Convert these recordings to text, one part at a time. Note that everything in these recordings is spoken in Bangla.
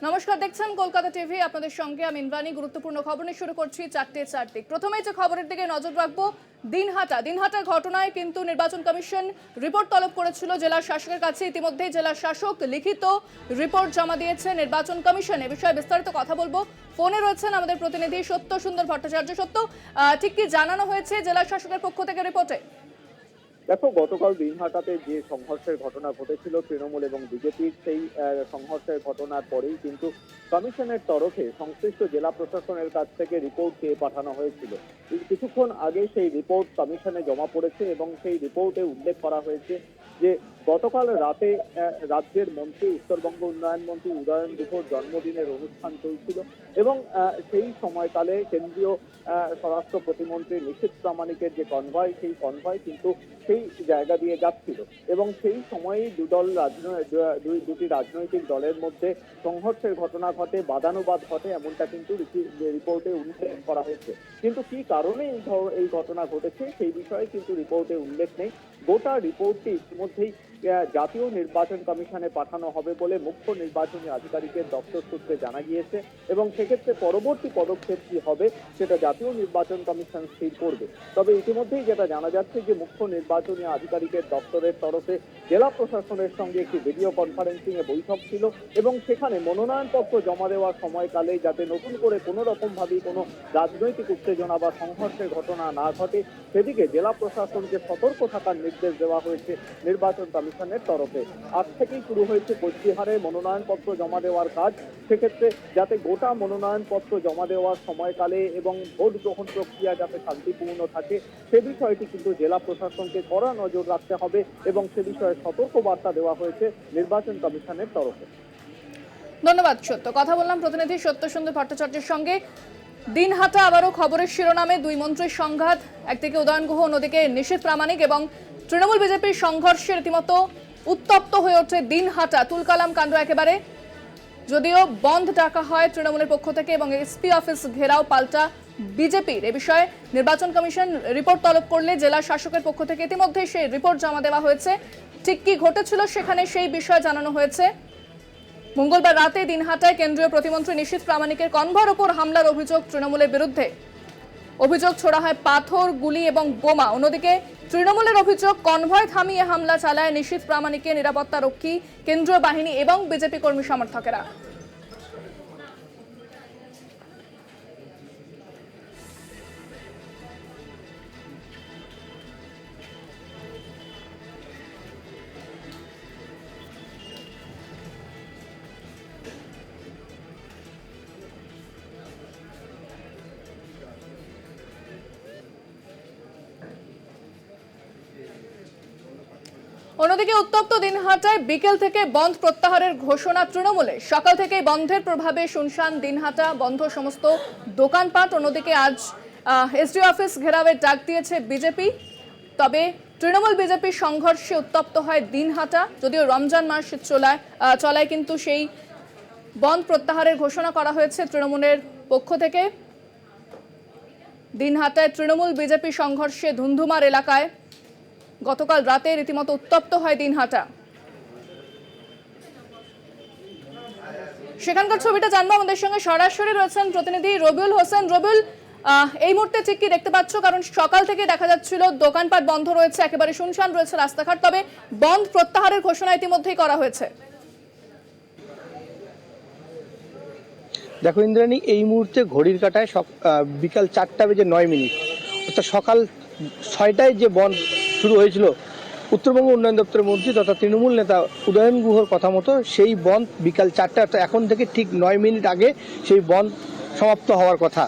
নমস্কার, দেখছেন কলকাতা টিভি। আপনাদের সঙ্গে আমি ইন্দ্রাণী। গুরুত্বপূর্ণ খবর নিয়ে শুরু করছি 4টের দিক। প্রথমেই যে খবরের দিকে নজর রাখবো, দিনহাটার ঘটনায় কিন্তু নির্বাচন কমিশন রিপোর্ট তলব করেছিল জেলা শাসকের কাছে। ইতিমধ্যেই জেলা শাসক লিখিত রিপোর্ট জমা দিয়েছে নির্বাচন কমিশন। এ বিষয়ে বিস্তারিত কথা বলবো। ফোনে রয়েছেন আমাদের প্রতিনিধি সত্য সুন্দর ভট্টাচার্য। সত্য, ঠিক কি জানানো হয়েছে জেলা শাসকের পক্ষ থেকে রিপোর্টে? দেখো, গতকাল দিনহাটাতে যে সংঘর্ষের ঘটনা ঘটেছিল তৃণমূল এবং বিজেপির, সেই সংঘর্ষের ঘটনার পরেই কিন্তু কমিশনের তরফে সংশ্লিষ্ট জেলা প্রশাসনের কাছ থেকে রিপোর্ট চেয়ে পাঠানো হয়েছিল। কিছুক্ষণ আগে সেই রিপোর্ট কমিশনে জমা পড়েছে এবং সেই রিপোর্টে উল্লেখ করা হয়েছে যে গতকাল রাতে রাজ্যের মন্ত্রী, উত্তরবঙ্গ উন্নয়ন মন্ত্রী উদয়ন গুহর জন্মদিনের অনুষ্ঠান চলছিল এবং সেই সময়কালে কেন্দ্রীয় স্বরাষ্ট্র প্রতিমন্ত্রী নিশীথ প্রামাণিকের যে কনভয়, সেই কনভয় কিন্তু সেই জায়গা দিয়ে যাচ্ছিল এবং সেই সময়েই দুটি রাজনৈতিক দলের মধ্যে সংঘর্ষের ঘটনা ঘটে, বাদানুবাদ ঘটে, এমনটা কিন্তু রিপোর্টে উল্লেখ করা হয়েছে। কিন্তু কি কারণে এই ঘটনা ঘটেছে সেই বিষয়ে কিন্তু রিপোর্টে উল্লেখ নেই। গোটা রিপোর্টটি ইতিমধ্যেই জাতীয় নির্বাচন কমিশনে পাঠানো হবে বলে মুখ্য নির্বাচনী আধিকারিকের দপ্তর সূত্রে জানা গিয়েছে এবং সেক্ষেত্রে পরবর্তী পদক্ষেপ কি হবে সেটা জাতীয় নির্বাচন কমিশন স্থির করবে। তবে ইতিমধ্যেই যেটা জানা যাচ্ছে যে মুখ্য নির্বাচনী আধিকারিকের দপ্তরের তরফে জেলা প্রশাসনের সঙ্গে একটি ভিডিও কনফারেন্সিং এ বৈঠক ছিল এবং সেখানে মনোনয়নপত্র জমা দেওয়ার সময়কালে যাতে নতুন করে কোনো রকম ভাবে কোনো রাজনৈতিক উত্তেজনা বা সংঘর্ষের ঘটনা না ঘটে সেদিকে জেলা প্রশাসনকে সতর্ক থাকার নির্দেশ দেওয়া হয়েছে নির্বাচন কমিশনের তরফে। আজ থেকেই শুরু হয়েছে কোচবিহারে মনোনয়নপত্র জমা দেওয়ার কাজ। সেক্ষেত্রে যাতে গোটা মনোনয়নপত্র জমা দেওয়ার সময়কালে এবং ভোট গ্রহণ প্রক্রিয়া যাতে শান্তিপূর্ণ থাকে সে বিষয়টি কিন্তু জেলা প্রশাসনকে কড়া নজর রাখতে হবে এবং সে বিষয়ে সতর্ক বার্তা দেওয়া হয়েছে নির্বাচন কমিশনের তরফে। ধন্যবাদ সত্য। কথা বললাম প্রতিনিধি সত্য সুন্দর ভট্টাচার্যের সঙ্গে। দিনহাটা আবারও খবরের শিরোনামে, দুই মন্ত্রীর সংঘাত, একদিকে উদয়ন গুহ, অন্যদিকে নিশীথ প্রামাণিক এবং তৃণমূল বিজেপির সংঘর্ষে রীতিমতো উত্তপ্ত হয়ে ওঠে দিনহাটা। তুলকালাম কাণ্ড একেবারে। যদিও বন্ধ ডাকা হয় তৃণমূলের পক্ষ থেকে এবং এসপি অফিস ঘেরাও পাল্টা বিজেপির। এ বিষয়ে নির্বাচন কমিশন রিপোর্ট তলব করলে জেলা শাসকের পক্ষ থেকে ইতিমধ্যে সেই রিপোর্ট জমা দেওয়া হয়েছে। ঠিক কি ঘটেছিল সেখানে সেই বিষয়ে জানানো হয়েছে। মঙ্গলবার রাতে দিনহাটায় কেন্দ্রীয় প্রতিমন্ত্রী নিশীথ প্রামাণিকের কনভয়ের ওপর হামলার অভিযোগ তৃণমূলের বিরুদ্ধে। অভিযোগ ছোড়া হয় পাথর, গুলি এবং বোমা। অন্যদিকে তৃণমূলের অভিযোগ কনভয় থামিয়ে হামলা চালায় নিশীথ প্রামাণিকের নিরাপত্তা রক্ষী, কেন্দ্রীয় বাহিনী এবং বিজেপি কর্মী সমর্থকেরা। অন্যদিকে উত্তপ্ত দিনহাটায় বিকেল থেকে বন্ধ প্রত্যাহারের ঘোষণা তৃণমূলে। সকাল থেকে বন্ধের প্রভাবে শুনশান দিনহাটা, বন্ধ সমস্ত দোকানপাট। অন্যদিকে আজ এসডি অফিস ঘেরাওয়ের ডাক দিয়েছে বিজেপি। তবে তৃণমূল বিজেপির সংঘর্ষে উত্তপ্ত হয় দিনহাটা। যদিও রমজান মাস চলায় কিন্তু সেই বন্ধ প্রত্যাহারের ঘোষণা করা হয়েছে তৃণমূলের পক্ষ থেকে। দিনহাটায় তৃণমূল বিজেপি সংঘর্ষে ধুন্ধুমার এলাকায় গতকাল রাতে রীতিমতো উত্তপ্ত হয় দিনহাটা। সেখানকার ছবিটা জানবো। আমাদের সঙ্গে সরাসরি রয়েছেন প্রতিনিধি রবিউল হোসেন। রবিউল, এই মুহূর্তে ঠিক কি দেখতে পাচ্ছ? কারণ সকাল থেকে দেখা যাচ্ছিল দোকানপাট বন্ধ রয়েছে, একেবারে শুনশান রয়েছে রাস্তাঘাট। তবে বন্ধ প্রত্যাহারের ঘোষণা ইতিমধ্যেই করা হয়েছে। দেখো ইন্দ্রাণী, এই মুহূর্তে ঘড়ির কাঁটায় বিকাল 4:09, অর্থাৎ সকাল 6টায় যে বন্ধ শুরু হয়েছিল উত্তরবঙ্গ উন্নয়ন দপ্তরের মন্ত্রী তথা তৃণমূল নেতা উদয়ন গুহর কথা মতো সেই বন্ধ বিকাল 4টা, অর্থাৎ এখন থেকে ঠিক 9 মিনিট আগে সেই বন্ধ সমাপ্ত হওয়ার কথা।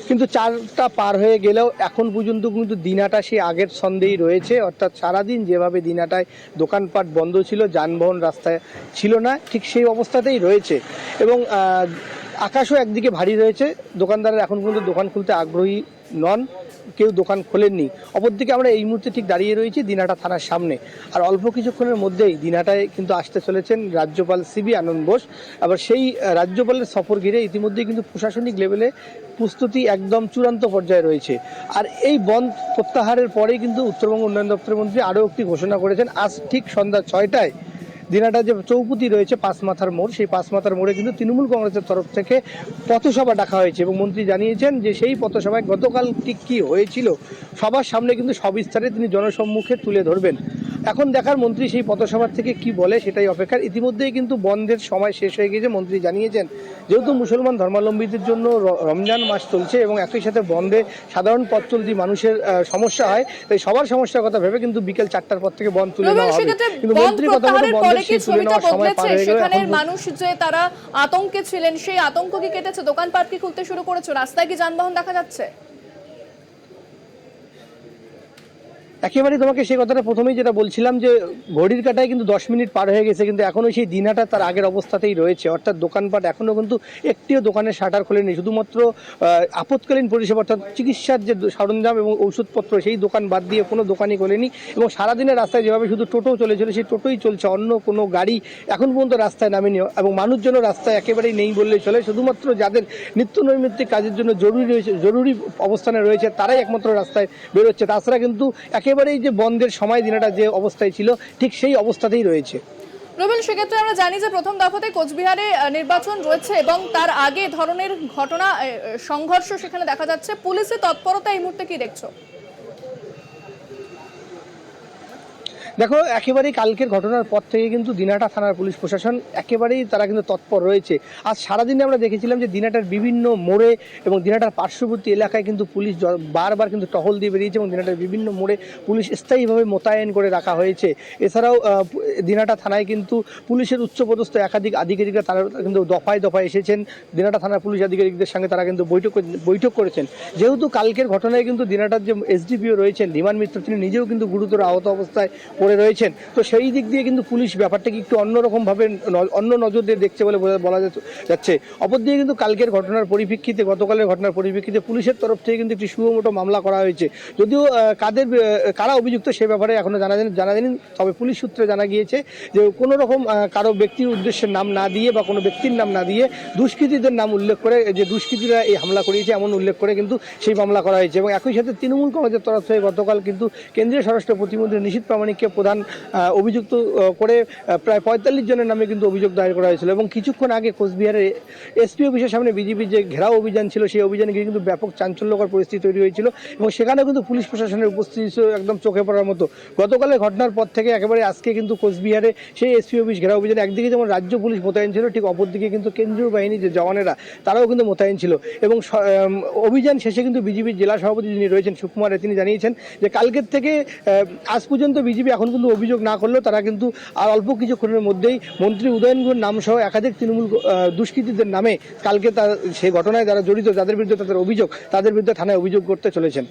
কিন্তু 4টা পার হয়ে গেলেও এখন পর্যন্ত কিন্তু দিনহাটা সেই আগের ছন্দেই রয়েছে। অর্থাৎ সারাদিন যেভাবে দিনহাটায় দোকানপাট বন্ধ ছিল, যানবাহন রাস্তায় ছিল না, ঠিক সেই অবস্থাতেই রয়েছে এবং আকাশও একদিকে ভারী রয়েছে। দোকানদাররা এখন পর্যন্ত দোকান খুলতে আগ্রহী নন, কেউ দোকান খোলেননি। অপরদিকে আমরা এই মুহূর্তে ঠিক দাঁড়িয়ে রয়েছি দিনহাটা থানার সামনে। আর অল্প কিছুক্ষণের মধ্যেই দিনহাটায় কিন্তু আসতে চলেছেন রাজ্যপাল সিবি আনন্দ বোস। আবার সেই রাজ্যপালের সফর ঘিরে ইতিমধ্যেই কিন্তু প্রশাসনিক লেভেলে প্রস্তুতি একদম চূড়ান্ত পর্যায়ে রয়েছে। আর এই বন্ধ প্রত্যাহারের পরেই কিন্তু উত্তরবঙ্গ উন্নয়ন দপ্তরের মন্ত্রী আরও একটি ঘোষণা করেছেন। আজ ঠিক সন্ধ্যা 6টায় দিনাটা যে চৌপতি রয়েছে পাঁচ মাথার মোড়, সেই পাঁচ মাথার মোড়ে কিন্তু তৃণমূল কংগ্রেসের তরফ থেকে পথসভা ডাকা হয়েছে এবং মন্ত্রী জানিয়েছেন যে সেই পথসভায় গতকাল ঠিক কী হয়েছিল সবার সামনে কিন্তু সবিস্তারে তিনি জনসম্মুখে তুলে ধরবেন। এখন দেখার মন্ত্রী সেই পথসভা থেকে কি বলে সেটাই অপেক্ষার। ইতিমধ্যেই কিন্তু বন্ধের সময় শেষ হয়ে গিয়েছে। মন্ত্রী জানিয়েছেন যেহেতু মুসলমান ধর্মাবলম্বীদের জন্য রমজান মাস চলছে এবং একই সাথে বন্ধে সাধারণ পথ চলতি মানুষের সমস্যা হয়, তাই সবার সমস্যার কথা ভেবে কিন্তু বিকেল 4টার পর থেকে বন্ধ তুলে নেওয়া হবে। কিন্তু মন্ত্রীর কথা মতো বন্ধের সেই তুলে নেওয়ার সময় পার হয়ে গেল। সেখানের মানুষ যে তারা আতঙ্কে ছিলেন, সেই আতঙ্ক কি কেটেছে? দোকানপাট কি খুলতে শুরু করেছে? রাস্তায় কি যানবাহন দেখা যাচ্ছে? একেবারে তোমাকে সেই কথাটা প্রথমেই যেটা বলছিলাম যে ঘড়ির কাঁটায় কিন্তু 10 মিনিট পার হয়ে গেছে, কিন্তু এখনো সেই দিনহাটা তার আগের অবস্থাতেই রয়েছে। অর্থাৎ দোকানপাট এখনো কিন্তু একটিও দোকানের শাটার খোলেনি। শুধুমাত্র আপৎকালীন পরিষেবা অর্থাৎ চিকিৎসার যে সরঞ্জাম এবং ওষুধপত্র সেই দোকান বাদ দিয়ে কোনো দোকানই খোলেনি এবং সারাদিনের রাস্তায় যেভাবে শুধু টোটো চলেছিল সেই টোটোই চলছে, অন্য কোনো গাড়ি এখন পর্যন্ত রাস্তায় নামেনি এবং মানুষজন রাস্তায় একেবারেই নেই বললেই চলে। শুধুমাত্র যাদের নিত্য নৈমিত্তিক কাজের জন্য জরুরি অবস্থানে রয়েছে তারাই একমাত্র রাস্তায় বেরোচ্ছে। তাছাড়া কিন্তু একেবারেই যে বন্ধের সময় দিনটা যে অবস্থায় ছিল ঠিক সেই অবস্থাতেই রয়েছে। রবিল, সেক্ষেত্রে আমরা জানি যে প্রথম দফাতে কোচবিহারে নির্বাচন রয়েছে এবং তার আগে ধরনের ঘটনা সংঘর্ষ সেখানে দেখা যাচ্ছে। পুলিশের তৎপরতা এই মুহূর্তে কি দেখছো? দেখো, একেবারেই কালকের ঘটনার পর থেকে কিন্তু দিনাটা থানার পুলিশ প্রশাসন একেবারেই তারা কিন্তু তৎপর রয়েছে। আজ সারাদিনে আমরা দেখেছিলাম যে দিনাটার বিভিন্ন মোড়ে এবং দিনাটার পার্শ্ববর্তী এলাকায় কিন্তু পুলিশ বারবার কিন্তু টহল দিয়ে বেরিয়েছে এবং দিনাটার বিভিন্ন মোড়ে পুলিশ স্থায়ীভাবে মোতায়েন করে রাখা হয়েছে। এছাড়াও দিনাটা থানায় কিন্তু পুলিশের উচ্চপদস্থ একাধিক আধিকারিকরা তারা কিন্তু দফায় দফায় এসেছেন। দিনাটা থানার পুলিশ আধিকারিকদের সঙ্গে তারা কিন্তু বৈঠক করেছেন। যেহেতু কালকের ঘটনায় কিন্তু দিনাটার যে এসডিপিও রয়েছেন ধীমান মিত্র, তিনি নিজেও কিন্তু গুরুতর আহত অবস্থায় পড়ে রয়েছেন। তো সেই দিক দিয়ে কিন্তু পুলিশ ব্যাপারটাকে একটু অন্যরকমভাবে অন্য নজর দিয়ে দেখছে বলে বলা যাচ্ছে। অপরদিকে কিন্তু কালকের ঘটনার পরিপ্রেক্ষিতে গতকালের ঘটনার পরিপ্রেক্ষিতে পুলিশের তরফ থেকে কিন্তু একটি সুমোটো মামলা করা হয়েছে। যদিও কারা অভিযুক্ত সে ব্যাপারে এখনো জানা যায়নি, তবে পুলিশ সূত্রে জানা গিয়েছে যে কোনো রকম কারো ব্যক্তির উদ্দেশ্যের নাম না দিয়ে বা কোনো ব্যক্তির নাম না দিয়ে দুষ্কৃতীদের নাম উল্লেখ করে যে দুষ্কৃতীরা এই হামলা করিয়েছে এমন উল্লেখ করে কিন্তু সেই মামলা করা হয়েছে। এবং একই সাথে তৃণমূল কংগ্রেসের তরফ থেকে গতকাল কিন্তু কেন্দ্রীয় স্বরাষ্ট্র প্রতিমন্ত্রী নিশীথ প্রামাণিককে প্রধান অভিযুক্ত করে প্রায় 45 জনের নামে কিন্তু অভিযোগ দায়ের করা হয়েছিল। এবং কিছুক্ষণ আগে কোচবিহারের এসপি অফিসের সামনে বিজেপির যে ঘেরাও অভিযান ছিল সেই অভিযানে গিয়ে কিন্তু ব্যাপক চাঞ্চল্যকর পরিস্থিতি তৈরি হয়েছিল এবং সেখানেও কিন্তু পুলিশ প্রশাসনের উপস্থিতি ছিল একদম চোখে পড়ার মতো। গতকালের ঘটনার পর থেকে একেবারে আজকে কিন্তু কোচবিহারে সেই এসপি অফিস ঘেরাও অভিযানে একদিকে যেমন রাজ্য পুলিশ মোতায়েন ছিল, ঠিক অপরদিকে কিন্তু কেন্দ্রীয় বাহিনীর যে জওয়ানেরা তারাও কিন্তু মোতায়েন ছিল। এবং অভিযান শেষে কিন্তু বিজেপির জেলা সভাপতি যিনি রয়েছেন সুকুমার তিনি জানিয়েছেন যে কালকের থেকে আজ পর্যন্ত বিজেপি এখন কিন্তু অভিযোগ না করলেও তারা কিন্তু আর অল্প কিছুক্ষণের মধ্যেই মন্ত্রী উদয়ন গুহর নাম সহ একাধিক তৃণমূল দুষ্কৃতীদের নামে কালকে তার সেই ঘটনায় যারা জড়িত যাদের বিরুদ্ধে তাদের বিরুদ্ধে থানায় অভিযোগ করতে চলেছেন।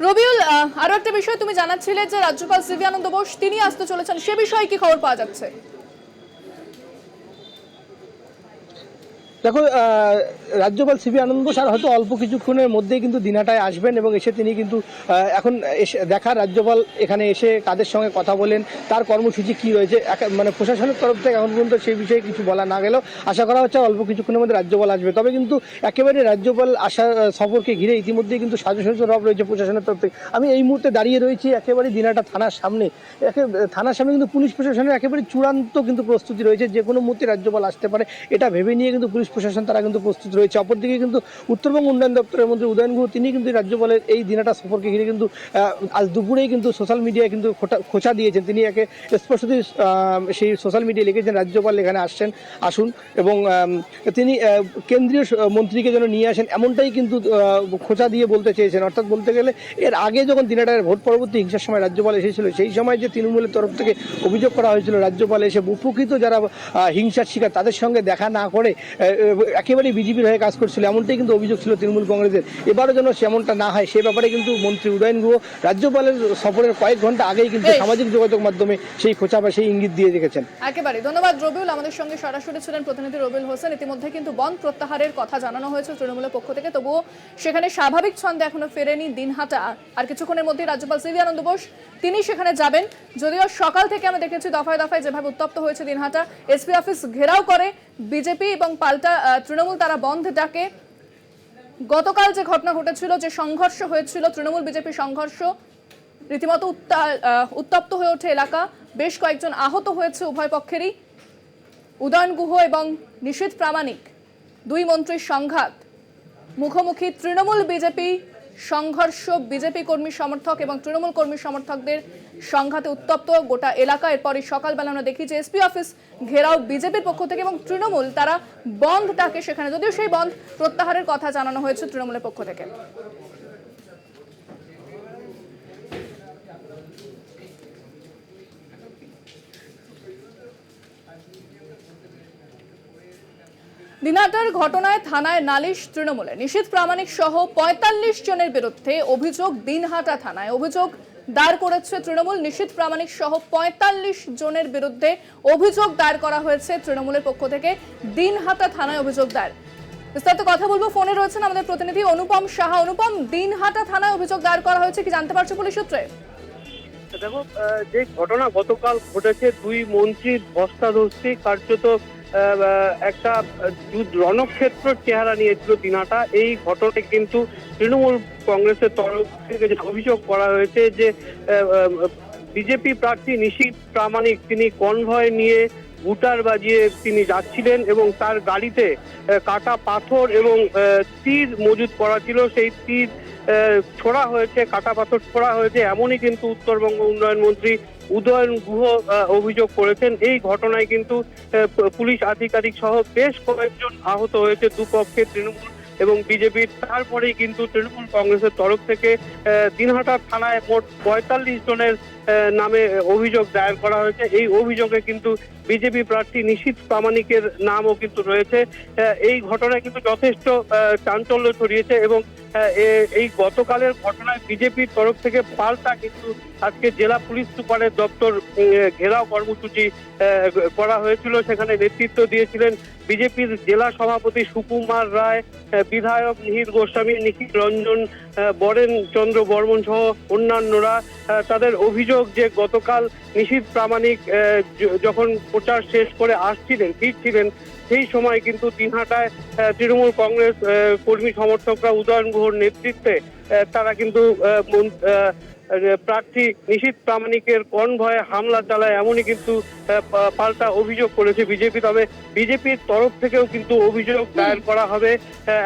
রবিউল, আরো একটা বিষয় তুমি জানাচ্ছিলে যে রাজ্যপাল সিভি আনন্দ বোস তিনি আসতে চলেছেন, সে বিষয়ে কি খবর পাওয়া যাচ্ছে? দেখো, রাজ্যপাল সিভি আনন্দ বোস আর হয়তো অল্প কিছুক্ষণের মধ্যেই কিন্তু দিনাটায় আসবেন এবং এসে তিনি কিন্তু এখন এসে রাজ্যপাল এখানে এসে কাদের সঙ্গে কথা বলেন, তার কর্মসূচি কী রয়েছে, মানে প্রশাসনের তরফ থেকে এখন পর্যন্ত সেই বিষয়ে কিছু বলা না গেলেও আশা করা হচ্ছে অল্প কিছুক্ষণের মধ্যে রাজ্যপাল আসবে। তবে কিন্তু একেবারে রাজ্যপাল আসার সফরকে ঘিরে ইতিমধ্যেই কিন্তু সাজসজ্জা রব রয়েছে প্রশাসনের তরফ থেকে। আমি এই মুহূর্তে দাঁড়িয়ে রয়েছি একেবারে দিনাটা থানার সামনে। থানার সামনে কিন্তু পুলিশ প্রশাসনের একেবারে চূড়ান্ত কিন্তু প্রস্তুতি রয়েছে, যে কোনো মুহূর্তে রাজ্যপাল আসতে পারে এটা ভেবে নিয়ে কিন্তু পুলিশ প্রশাসন তারা কিন্তু প্রস্তুত রয়েছে। অপরদিকে কিন্তু উত্তরবঙ্গ উন্নয়ন দপ্তরের মন্ত্রী উদয়ন গুহ তিনি কিন্তু রাজ্যপালের এই দিনাটা সফরকে ঘিরে কিন্তু আজ দুপুরেই কিন্তু সোশ্যাল মিডিয়ায় কিন্তু খোঁচা দিয়েছেন। তিনি একে স্পষ্টতই সেই সোশ্যাল মিডিয়ায় লিখেছেন রাজ্যপাল এখানে আসুন এবং তিনি কেন্দ্রীয় মন্ত্রীকে যেন নিয়ে আসেন, এমনটাই কিন্তু খোঁচা দিয়ে বলতে চেয়েছেন। অর্থাৎ বলতে গেলে এর আগে যখন দিনাটার ভোট পরবর্তী হিংসার সময় রাজ্যপাল এসেছিল সেই সময় যে তৃণমূলের তরফ থেকে অভিযোগ করা হয়েছিল রাজ্যপাল এসে উপকৃত যারা হিংসার শিকার তাদের সঙ্গে দেখা না করে একেবারেই বিজেপির হয়ে কাজ করছিল, এমনটাই কিন্তু অভিযোগ ছিল তৃণমূল কংগ্রেসের। এবারও যেন সেমনটা না হয় সে ব্যাপারে কিন্তু মন্ত্রী উদয়ন গুহ রাজ্যপালের সফরের কয়েক ঘন্টা আগেই কিন্তু সামাজিক যোগাযোগ মাধ্যমে সেই খোঁচা বা সেই ইঙ্গিত দিয়ে রেখেছেন। একেবারে ধন্যবাদ রবিউল, আমাদের সঙ্গে সরাসরি ছিলেন প্রতিনিধি রবিউল হোসেন। ইতিমধ্যে কিন্তু বন্ধ প্রত্যাহারের কথা জানানো হয়েছে তৃণমূলের পক্ষ থেকে, তবুও সেখানে স্বাভাবিক ছন্দে এখনো ফেরেনি দিনহাটা। আর কিছুক্ষণের মধ্যে রাজ্যপাল সিভি আনন্দ বোস তিনি সেখানে যাবেন। যদিও সকাল থেকে আমরা দেখেছি দফায় দফায় যেভাবে উত্তপ্ত হয়েছে দিনহাটা, এসপি অফিস ঘেরাও করে বিজেপি এবং পাল্টা তৃণমূল তারা বন্ধ ডাকে। গতকাল যে ঘটনা ঘটেছিল, যে সংঘর্ষ হয়েছিল তৃণমূল বিজেপি সংঘর্ষ, রীতিমতো উত্তপ্ত হয়ে ওঠে এলাকা। বেশ কয়েকজন আহত হয়েছে উভয় পক্ষেরই। উদয়ন গুহ এবং নিশীথ প্রামাণিক দুই মন্ত্রীর সংঘাত, মুখোমুখি তৃণমূল বিজেপি সংঘর্ষ, বিজেপি কর্মী সমর্থক এবং তৃণমূল কর্মী সমর্থকদের সংঘাতে উত্তপ্ত গোটা এলাকা। এরপরই সকালবেলা আমরা দেখি যে এসপি অফিস ঘেরাও বিজেপির পক্ষ থেকে এবং তৃণমূল তারা বন্ধ ডাকে সেখানে, যদিও সেই বন্ধ প্রত্যাহারের কথা জানানো হয়েছে তৃণমূলের পক্ষ থেকে। দিনহাটার ঘটনায় থানায় নালিশ তৃণমূলের। নিশীথ প্রামাণিক সহ ৪৫ জনের বিরুদ্ধে অভিযোগ দিনহাটা থানায়। অভিযোগ দায়ের করেছে তৃণমূল। নিশীথ প্রামাণিক সহ ৪৫ জনের বিরুদ্ধে অভিযোগ দায়ের করা হয়েছে তৃণমূলের পক্ষ থেকে। দিনহাটা থানায় অভিযোগ দায়ের। বিস্তারিত কথা বলবো, ফোনে রয়েছেন আমাদের প্রতিনিধি অনুপম সাহা। অনুপম, দিনহাটা থানায় অভিযোগ দায়ের করা হয়েছে, কি জানতে পারছো পুলিশ সূত্রে? দেখো, যে ঘটনা গতকাল ঘটেছে, দুই মন্ত্রীর ধস্তাধস্তি, কার্যত একটা রণক্ষেত্র চেহারা নিয়েছিল দিনহাটা। এই ঘটনায় কিন্তু তৃণমূল কংগ্রেসের তরফ থেকে যে অভিযোগ করা হয়েছে যে বিজেপি প্রার্থী নিশীথ প্রামাণিক তিনি কনভয় নিয়ে গুটার বাজিয়ে তিনি যাচ্ছিলেন এবং তার গাড়িতে কাটা পাথর এবং তীর মজুত করা ছিল। সেই তীর ছোড়া হয়েছে, কাটা পাথর ছোড়া হয়েছে, এমনই কিন্তু উত্তরবঙ্গ উন্নয়ন মন্ত্রী উদয়ন গুহ অভিযোগ করেছেন। এই ঘটনায় কিন্তু পুলিশ আধিকারিক সহ বেশ কয়েকজন আহত হয়েছে, দুপক্ষে তৃণমূল এবং বিজেপির। তারপরেই কিন্তু তৃণমূল কংগ্রেসের তরফ থেকে দিনহাটা থানায় মোট ৪৫ জনের নামে অভিযোগ দায়ের করা হয়েছে। এই অভিযোগে কিন্তু বিজেপি প্রার্থী নিশীথ প্রামাণিকের নামও কিন্তু রয়েছে। এই ঘটনায় কিন্তু যথেষ্ট চাঞ্চল্য ছড়িয়েছে এবং এই গতকালের ঘটনায় বিজেপির তরফ থেকে পাল্টা কিন্তু আজকে জেলা পুলিশ সুপারের দপ্তর ঘেরাও কর্মসূচি করা হয়েছিল। সেখানে নেতৃত্ব দিয়েছিলেন বিজেপির জেলা সভাপতি সুকুমার রায়, বিধায়ক মিহির গোস্বামী, নিখিল রঞ্জন, বরেন চন্দ্র বর্মন সহ অন্যান্যরা। তাদের অভিযোগ যে গতকাল নিশীথ প্রামাণিক যখন প্রচার শেষ করে ফিরছিলেন, সেই সময় কিন্তু দিনহাটায় তৃণমূল কংগ্রেস কর্মী সমর্থকরা উদয়ন গুহর নেতৃত্বে তারা কিন্তু প্রার্থী নিশীথ প্রামাণিকের কনভয়ে হামলা চালায়, এমনই কিন্তু পাল্টা অভিযোগ করেছে বিজেপি। তবে বিজেপির তরফ থেকেও কিন্তু অভিযোগ দায়ের করা হবে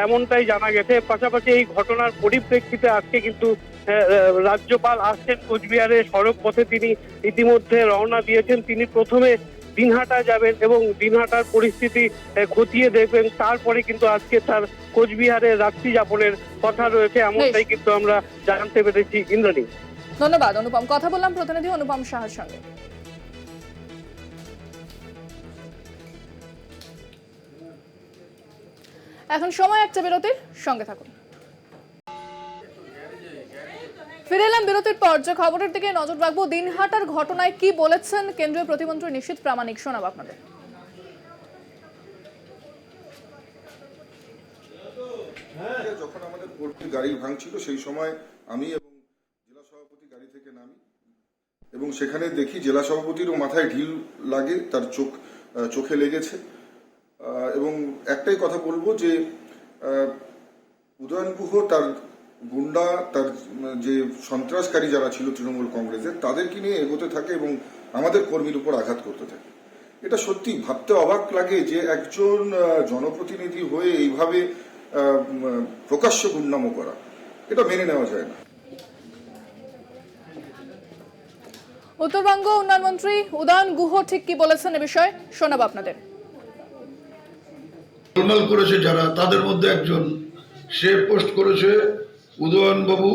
এমনটাই জানা গেছে। পাশাপাশি এই ঘটনার পরিপ্রেক্ষিতে আজকে কিন্তু রাজ্যপাল আসছেন কোচবিহারে, সড়ক পথে তিনি ইতিমধ্যে রওনা দিয়েছেন। তিনি প্রথমে দিনহাটা যাবেন এবং দিনহাটার পরিস্থিতি খতিয়ে দেখবেন, তারপরে কিন্তু আজকে তার কোচবিহারে রাত্রি যাপনের কথা রয়েছে, এমনটাই কিন্তু আমরা জানতে পেরেছি। ইন্দ্রাণী, ধন্যবাদ অনুপম। কথা বললাম প্রতিনিধি অনুপম সাহার সঙ্গে। এখন সময় একটা বিরতির, সঙ্গে থাকুন। ফিরে এলাম বিরতির পর। যে খবরের দিকে নজর রাখবো, দিনহাটার ঘটনায় কি বলেছেন কেন্দ্রীয় প্রতিমন্ত্রী নিশীথ প্রামাণিক, শোনাবো আপনাদের। যখন আমাদের কর্মী গাড়ি ভাঙছিল সেই সময় আমি এবং জেলা সভাপতি গাড়ি থেকে নামি এবং সেখানে দেখি জেলা সভাপতিরও মাথায় ঢিল লাগে, তার চোখে লেগেছে। এবং একটাই কথা বলবো যে উদয়ন গুহ, তার গুন্ডা, তার যে সন্ত্রাসকারী যারা ছিল তৃণমূল কংগ্রেসের, তাদেরকে নিয়ে এগোতে থাকে এবং আমাদের কর্মীর উপর আঘাত করতে থাকে। এটা সত্যি ভাবতে অবাক লাগে যে একজন জনপ্রতিনিধি হয়ে এইভাবে প্রকাশ্য গুন্ডামো করা, এটা মেনে নেওয়া যায় না। উত্তরবঙ্গ উন্নয়ন মন্ত্রী উদয়ন গুহ ঠিক কি বলেছেন এ বিষয়ে শোনাবো আপনাদের। গোলমাল করেছে যারা, তাদের মধ্যে একজন, সে পোস্ট করেছে উদয়ন বাবু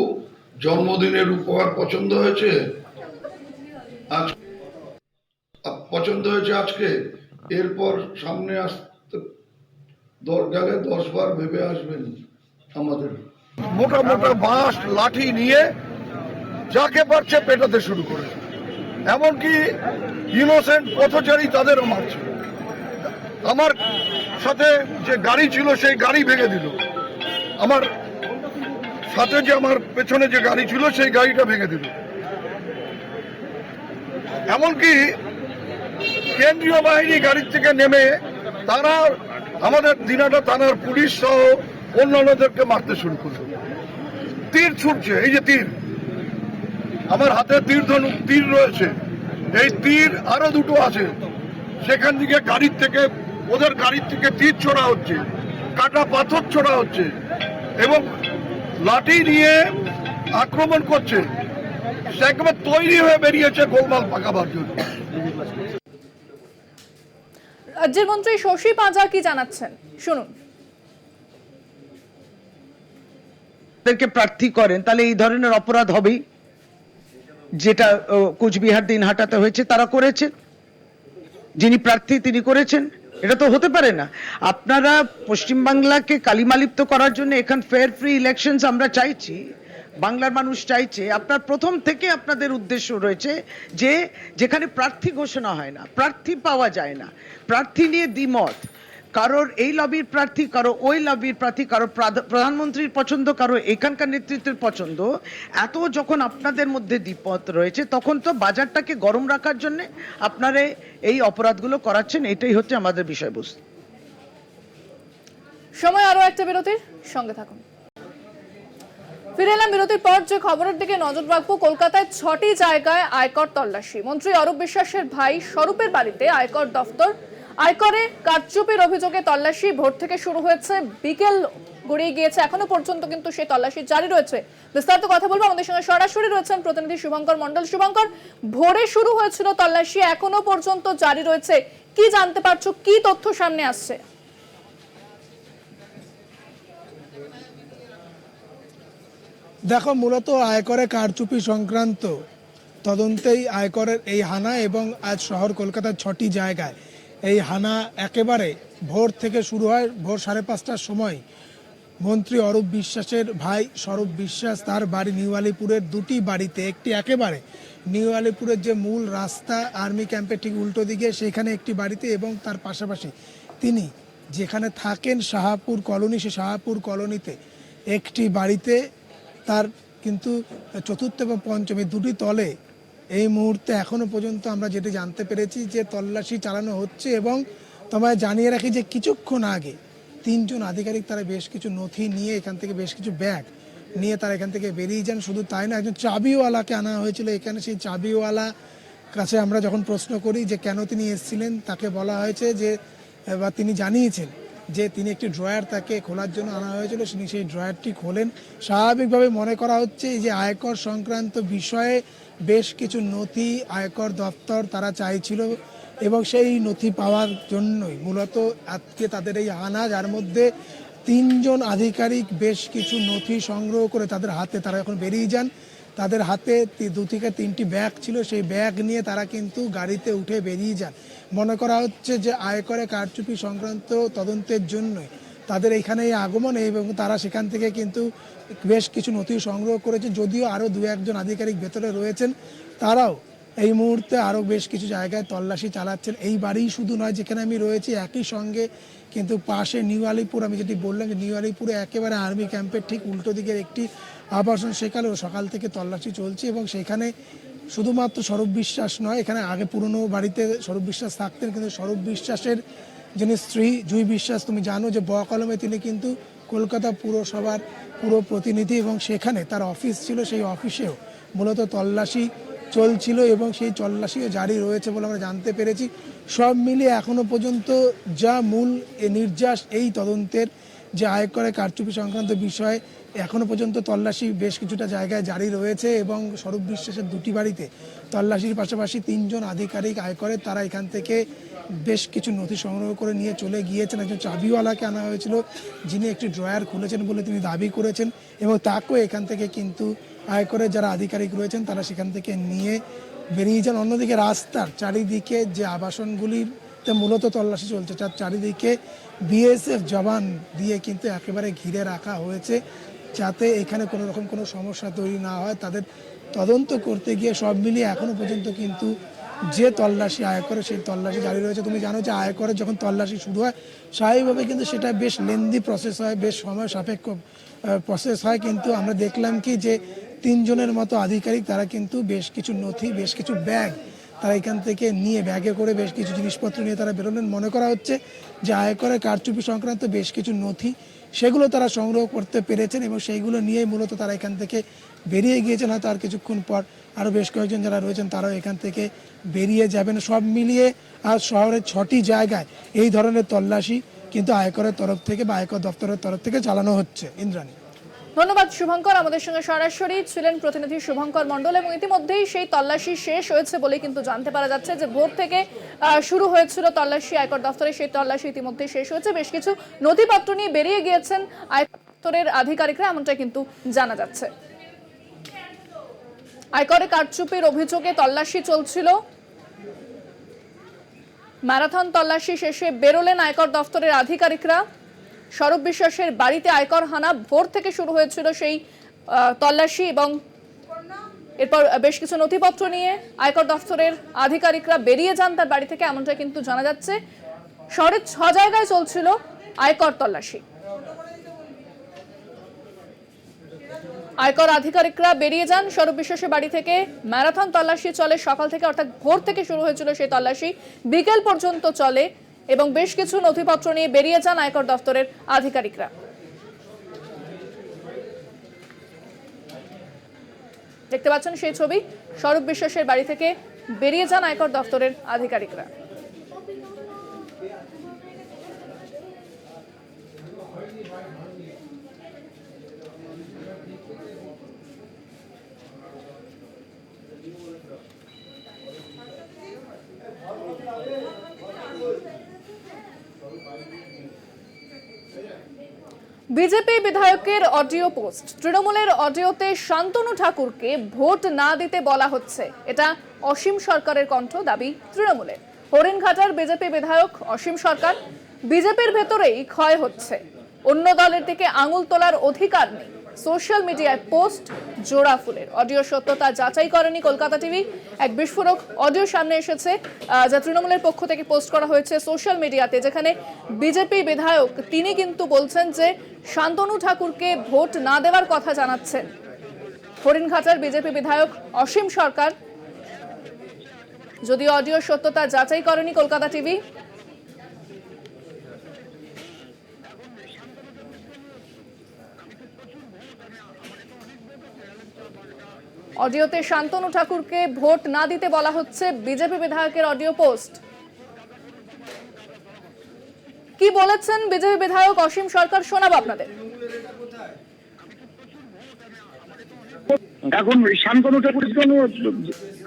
জন্মদিনের উপহার পছন্দ হয়েছে, আজকে, এরপর সামনে আসতে গেলে 10 বার ভেবে আসবেন। আমাদের মোটা মোটা বাঁশ লাঠি নিয়ে যাকে পারছে পেটাতে শুরু করেছে, এমনকি ইনোসেন্ট পথচারী তাদেরও মারছে। আমার সাথে যে গাড়ি ছিল সেই গাড়ি ভেঙে দিল, আমার সাথে যে আমার পেছনে যে গাড়ি ছিল সেই গাড়িটা ভেঙে দিল। এমনকি কেন্দ্রীয় বাহিনী গাড়ির থেকে নেমে তারা আমাদের দিনহাটা থানার পুলিশ সহ অন্যান্যদেরকে মারতে শুরু করল। তীর ছুটছে, এই যে তীর, আমার হাতে তীর রয়েছে, এই তীর আরো দুটো আছে, সেখান থেকে ওদের গাড়ির থেকে তীর ছোড়া হচ্ছে, কাটা পাথর ছোড়া হচ্ছে এবং লাঠি নিয়ে আক্রমণ করছে। সে একেবারে তৈরি হয়ে বেরিয়েছে গোলমাল পাকাবার জন্য। রাজ্যের মন্ত্রী শশী পাঁজা কি জানাচ্ছেন শুনুন। প্রার্থী করেন তাহলে এই ধরনের অপরাধ হবেই, যেটা কোচবিহার দিনহাটাতে হয়েছে তারা করেছেন, যিনি প্রার্থী তিনি করেছেন, এটা তো হতে পারে না। আপনারা পশ্চিমবাংলাকে কালিমালিপ্ত করার জন্য এখান ফেয়ার ফ্রি ইলেকশনস আমরা চাইছি, বাংলার মানুষ চাইছে। আপনার প্রথম থেকে আপনাদের উদ্দেশ্য রয়েছে যে যেখানে প্রার্থী ঘোষণা হয় না, প্রার্থী পাওয়া যায় না, প্রার্থী নিয়ে দ্বিমত, কারোর এই লবির প্রার্থী, কারো ওই লবির প্রার্থী, কারো প্রধানমন্ত্রীর পছন্দ, কারো এখানকার নেতৃত্বের পছন্দ, এত যখন আপনাদের মধ্যে দ্বিমত রয়েছে তখন তো বাজারটাকে গরম রাখার জন্য আপনারা এই অপরাধগুলো করাচ্ছেন। এটাই হচ্ছে আমাদের বিষয়বস্তু। সময় আরো একটা বিরতির, সঙ্গে থাকুন। ফিরে এলাম বিরতির পর। যে খবরের দিকে নজর রাখবো, কলকাতায় 6টি জায়গায় আয়কর তল্লাশি। মন্ত্রী অরূপ বিশ্বাসের ভাই স্বরূপের বাড়িতে আয়কর দফতর, আয়করে কারচুপির অভিযোগে তল্লাশি ভোর থেকে শুরু হয়েছে, বিকেল গড়িয়ে গিয়েছে, এখনো পর্যন্ত কিন্তু সেই তল্লাশি জারি রয়েছে। বিস্তারিত কথা বলবো, আমাদের সঙ্গে সরাসরি রয়েছেন প্রতিনিধি শুভঙ্কর মন্ডল। শুভঙ্কর, ভোরে শুরু হয়েছিল তল্লাশি, এখনো পর্যন্ত জারি রয়েছে, কি জানতে পারছো, কি তথ্য সামনে আসছে? দেখো, মূলত আয়করে কারচুপি সংক্রান্ত তদন্তেই আয়করের এই হানা, এবং আজ শহর কলকাতার 6টি জায়গায় এই হানা একেবারে ভোর থেকে শুরু হয়। ভোর 5:30টার সময় মন্ত্রী অরূপ বিশ্বাসের ভাই স্বরূপ বিশ্বাস তার বাড়ি নিউ আলিপুরের 2টি বাড়িতে, একটি একেবারে নিউ আলিপুরের যে মূল রাস্তা আর্মি ক্যাম্পের ঠিক উল্টো দিকে সেখানে একটি বাড়িতে, এবং তার পাশাপাশি তিনি যেখানে থাকেন শাহাপুর কলোনি, সে শাহাপুর কলোনিতে একটি বাড়িতে, তার কিন্তু 4র্থ এবং 5ম এই 2টি তলে এই মুহূর্তে এখনো পর্যন্ত আমরা যেটি জানতে পেরেছি যে তল্লাশি চালানো হচ্ছে। এবং তোমায় জানিয়ে রাখি যে কিছুক্ষণ আগে 3 জন আধিকারিক তারা বেশ কিছু নথি নিয়ে এখান থেকে, বেশ কিছু ব্যাগ নিয়ে তারা এখান থেকে বেরিয়ে যান। শুধু তাই না, একজন চাবিওয়ালাকে আনা হয়েছিল এখানে। সেই চাবিওয়ালা কাছে আমরা যখন প্রশ্ন করি যে কেন তিনি এসেছিলেন, তাকে বলা হয়েছে যে, বা তিনি জানিয়েছেন যে তিনি একটি ড্রয়ার তাকে খোলার জন্য আনা হয়েছিল, তিনি সেই ড্রয়ারটি খোলেন। স্বাভাবিকভাবে মনে করা হচ্ছে এই যে আয়কর সংক্রান্ত বিষয়ে বেশ কিছু নথি আয়কর দপ্তর তারা চাইছিল, এবং সেই নথি পাওয়ার জন্যই মূলত আজকে তাদের এই হানা, যার মধ্যে 3 জন আধিকারিক বেশ কিছু নথি সংগ্রহ করে তাদের হাতে তারা এখন বেরিয়ে যান। তাদের হাতে 2 থেকে 3টি ব্যাগ ছিল, সেই ব্যাগ নিয়ে তারা কিন্তু গাড়িতে উঠে বেরিয়ে যান। মনে করা হচ্ছে যে আয়করে কারচুপি সংক্রান্ত তদন্তের জন্যই তাদের এখানে এই আগমন, এবং তারা সেখান থেকে কিন্তু বেশ কিছু নথি সংগ্রহ করেছে। যদিও আরও 2-1 জন আধিকারিক ভেতরে রয়েছেন, তারাও এই মুহূর্তে আরও বেশ কিছু জায়গায় তল্লাশি চালাচ্ছেন। এই বাড়ি শুধু নয় যেখানে আমি রয়েছি, একই সঙ্গে কিন্তু পাশে নিউ আলিপুর, আমি যেটি বললাম যে নিউ আলিপুরে একেবারে আর্মি ক্যাম্পের ঠিক উল্টো দিকের একটি আবাসন, সেখানেও সকাল থেকে তল্লাশি চলছে। এবং সেখানে শুধুমাত্র স্বরূপ বিশ্বাস নয়, এখানে আগে পুরনো বাড়িতে স্বরূপ বিশ্বাস থাকতেন, কিন্তু স্বরূপ বিশ্বাসের যিনি স্ত্রী জুই বিশ্বাস, তুমি জানো যে কলমে তিনি কিন্তু কলকাতা পুরসভার পুরো প্রতিনিধি, এবং সেখানে তার অফিস ছিল, সেই অফিসেও মূলত তল্লাশি চলছিল, এবং সেই তল্লাশিও জারি রয়েছে বলে আমরা জানতে পেরেছি। সব মিলিয়ে এখনো পর্যন্ত যা মূল নির্যাস এই তদন্তের, যে আয়করে কারচুপি সংক্রান্ত বিষয়ে এখনো পর্যন্ত তল্লাশি বেশ কিছুটা জায়গায় জারি রয়েছে, এবং স্বরূপ বিশ্বাসের 2টি বাড়িতে তল্লাশির পাশাপাশি 3 জন আধিকারিক আয়করের তারা এখান থেকে বেশ কিছু নথি সংগ্রহ করে নিয়ে চলে গিয়েছেন। একজন চাবিওয়ালাকে আনা হয়েছিল, যিনি একটি ড্রয়ার খুলেছেন বলে তিনি দাবি করেছেন, এবং তাকেও এখান থেকে কিন্তু আয়করের যারা আধিকারিক রয়েছেন তারা সেখান থেকে নিয়ে বেরিয়ে যান। অন্যদিকে রাস্তার চারিদিকে যে আবাসনগুলিতে মূলত তল্লাশি চলছে, তার চারিদিকে বিএসএফ জওয়ান দিয়ে কিন্তু একেবারে ঘিরে রাখা হয়েছে, যাতে এখানে কোনো রকম কোনো সমস্যা তৈরি না হয়। তাদের তদন্ত করতে গিয়ে সব মিলিয়ে এখনো পর্যন্ত কিন্তু যে তল্লাশি আয়করে, সেই তল্লাশি জারি রয়েছে। তুমি জানো যে আয়করে যখন তল্লাশি শুরু হয় স্বাভাবিকভাবে কিন্তু সেটা বেশ লেন্দি প্রসেস হয়, বেশ সময় সাপেক্ষ প্রসেস হয়, কিন্তু আমরা দেখলাম কি যে 3 জনের মতো আধিকারিক তারা কিন্তু বেশ কিছু নথি, বেশ কিছু ব্যাগ তারা এখান থেকে নিয়ে, ব্যাগে করে বেশ কিছু জিনিসপত্র নিয়ে তারা বেরোলেন। মনে করা হচ্ছে যে আয়করের কারচুপি সংক্রান্ত বেশ কিছু নথি সেগুলো তারা সংগ্রহ করতে পেরেছেন, এবং সেইগুলো নিয়েই মূলত তারা এখান থেকে বেরিয়ে গিয়েছেন, হয়তো আর কিছুক্ষণ পর আরও বেশ কয়েকজন যারা রয়েছেন তারাও এখান থেকে বেরিয়ে যাবেন। সব মিলিয়ে আজ শহরের 6টি জায়গায় এই ধরনের তল্লাশি কিন্তু আয়করের তরফ থেকে বা আয়কর দপ্তরের তরফ থেকে চালানো হচ্ছে। ইন্দ্রাণী। ধন্যবাদ শুভঙ্কর। আমাদের সঙ্গে সরাসরি ছিলেন প্রতিনিধি শুভঙ্কর মণ্ডল এবং ইতিমধ্যেই সেই তল্লাশি শেষ হয়েছে বলে কিন্তু জানতে পারা যাচ্ছে যে ভোর থেকে শুরু হয়েছিল তল্লাশি আয়কর দপ্তরে, সেই তল্লাশি ইতিমধ্যেই শেষ হয়েছে। বেশ কিছু নথিপত্র নিয়ে বেরিয়ে গিয়েছেন আয়কর দপ্তরের আধিকারিকরা, এমনটা কিন্তু জানা যাচ্ছে। আয়করে কারচুপির অভিযোগে তল্লাশি চলছিল, ম্যারাথন তল্লাশি শেষে বেরোলেন আয়কর দপ্তরের আধিকারিকরা। স্বরূপ বিশ্বাসের বাড়িতে আয়কর হানা, ভোর থেকে শুরু হয়েছিল সেই তল্লাশি এবং এরপর বেশ কিছু নথিপত্র নিয়ে আয়কর দপ্তরের আধিকারিকরা বেরিয়ে যান তার বাড়ি থেকে, এমনটা কিন্তু জানা যাচ্ছে। শহরের 6 জায়গায় চলছিল আয়কর তল্লাশি। আয়কর আধিকারিকরা বেরিয়ে যান স্বরূপ বিশ্বাসের বাড়ি থেকে। ম্যারাথন তল্লাশি চলে সকাল থেকে, অর্থাৎ ভোর থেকে শুরু হয়েছিল সেই তল্লাশি, বিকেল পর্যন্ত চলে এবং বেশ কিছু নথিপত্র নিয়ে বেরিয়ে যান আয়কর দপ্তরের আধিকারিকরা। দেখতে পাচ্ছেন সেই ছবি, স্বরূপ বিশ্বাসের বাড়ি থেকে বেরিয়ে যান আয়কর দপ্তরের আধিকারিকরা। বিজেপি বিধায়কের অডিও পোস্ট, তৃণমূলের অডিওতে শান্তনু ঠাকুরকে ভোট না দিতে বলা হচ্ছে, এটা অসীম সরকারের কণ্ঠ, দাবি তৃণমূলের। হরিণঘাটার বিজেপি বিধায়ক অসীম সরকার, বিজেপির ভেতরেই ক্ষয় হচ্ছে, অন্য দলের দিকে আঙুল তোলার অধিকার নেই। সোশ্যাল মিডিয়ায় পোস্ট জোড়া ফুলের। অডিও সত্যতা যাচাই করেনি কলকাতা টিভি। এক বিস্ফোরক অডিও সামনে এসেছে যা তৃণমূলের পক্ষ থেকে পোস্ট করা হয়েছে সোশ্যাল মিডিয়াতে, যেখানে বিজেপি বিধায়ক তিনি কিন্তু বলছেন যে শান্তনু ঠাকুরকে ভোট না দেওয়ার কথা জানাচ্ছেন। হরিণঘাটার বিজেপি বিধায়ক অসীম সরকার, যদিও অডিও সত্যতা যাচাই করেনি কলকাতা টিভি। অডিওতে শান্তনু ঠাকুরকে ভোট না দিতে বলা হচ্ছে, বিজেপি বিধায়কের অডিও পোস্ট। কি বলেছেন বিজেপি বিধায়ক অসীম সরকার, শোনাবো আপনাদের। এখন শান্তনু ঠাকুরের জন্য